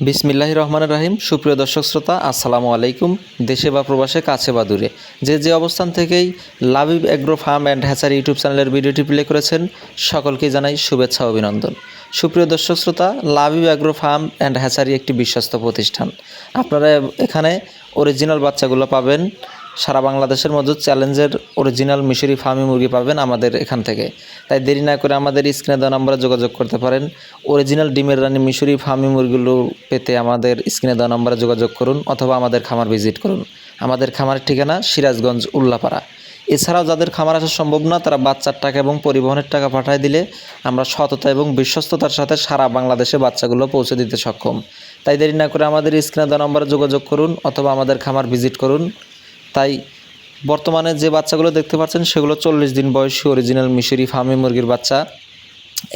বিসমিল্লাহির রহমানির রহিম। সুপ্রিয় দর্শক শ্রোতা, আসসালামু আলাইকুম। দেশে বা প্রবাসে, কাছে বা দূরে, যে অবস্থান থেকেই Labib agro farm and hatchery YouTube চ্যানেলের ভিডিওটি প্লে করেছেন, সকলকে জানাই শুভেচ্ছা ও অভিনন্দন। সুপ্রিয় দর্শক শ্রোতা, Labib agro farm and hatchery একটি বিশ্বস্ত প্রতিষ্ঠান। আপনারা এখানে অরিজিনাল বাচ্চাগুলো পাবেন। সারা বাংলাদেশের মধ্যে চ্যালেঞ্জের অরিজিনাল মিশরি ফার্মি মুরগি পাবেন আমাদের এখান থেকে। তাই দেরি না করে আমাদের স্ক্রিনে দেওয়া নম্বরে যোগাযোগ করতে পারেন। অরিজিনাল ডিমের রানী মিশরি ফার্মি মুরগিগুলো পেতে আমাদের স্ক্রিনে দেওয়া নম্বরে যোগাযোগ করুন অথবা আমাদের খামার ভিজিট করুন। আমাদের খামারের ঠিকানা সিরাজগঞ্জ, উল্লাপাড়া। এছাড়াও যাদের খামার আসা সম্ভব না, তারা বাচ্চার টাকা এবং পরিবহনের টাকা পাঠিয়ে দিলে আমরা সততা এবং বিশ্বস্ততার সাথে সারা বাংলাদেশে বাচ্চাগুলো পৌঁছে দিতে সক্ষম। তাই দেরি না করে আমাদের স্ক্রিনে দেওয়া নম্বরে যোগাযোগ করুন অথবা আমাদের খামার ভিজিট করুন। তাই বর্তমানে যে বাচ্চাগুলো দেখতে পাচ্ছেন সেগুলো 40 দিন বয়সী অরিজিনাল মিশরি ফার্মি মুরগির বাচ্চা।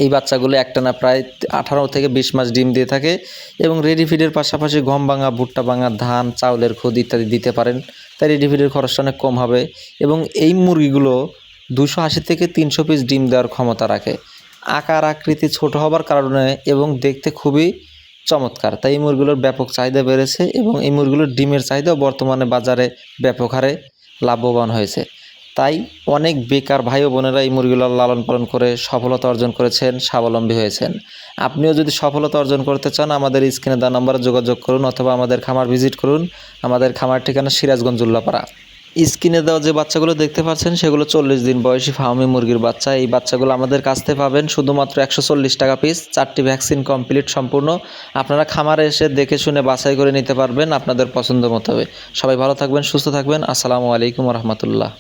এই বাচ্চাগুলো একটানা প্রায় 18 থেকে 20 মাস ডিম দিয়ে থাকে এবং রেডি ফিডের পাশাপাশি গম ভাঙা, ভুট্টা ভাঙা, ধান, চাউলের খোদ ইত্যাদি দিতে পারেন। তাই রেডি ফিডের খরচটা অনেক কম হবে এবং এই মুরগিগুলো 280 থেকে 300 পিস ডিম দেওয়ার ক্ষমতা রাখে। আকার আকৃতি ছোট হবার কারণে এবং দেখতে খুবই চমৎকার, তাই এই মুরগিগুলোর ব্যাপক চাহিদা বেড়েছে এবং এই মুরগিগুলোর ডিমের চাহিদাও বর্তমানে বাজারে ব্যাপক হারে লাভবান হয়েছে। তাই অনেক বেকার ভাই ও বোনেরা এই মুরগিগুলো লালন পালন করে সফলতা অর্জন করেছেন, স্বাবলম্বী হয়েছেন। আপনিও যদি সফলতা অর্জন করতে চান, আমাদের স্ক্রিনে দেওয়া নম্বরে যোগাযোগ করুন অথবা আমাদের খামার ভিজিট করুন। আমাদের খামার ঠিকানা সিরাজগঞ্জ, উল্লাপাড়া। স্ক্রিনে দেওয়া যে বাচ্চাগুলো দেখতে পাচ্ছেন সেগুলো 40 দিন বয়সী ফার্মি মুরগির বাচ্চা। এই বাচ্চাগুলো আমাদের কাছ থেকে পাবেন শুধুমাত্র 140 টাকা পিস। 4টি ভ্যাকসিন কমপ্লিট সম্পূর্ণ। আপনারা খামারে এসে দেখে শুনে বাছাই করে নিতে পারবেন আপনাদের পছন্দ মতো হবে। সবাই ভালো থাকবেন, সুস্থ থাকবেন। আসসালামু আলাইকুম রহমতুল্লাহ।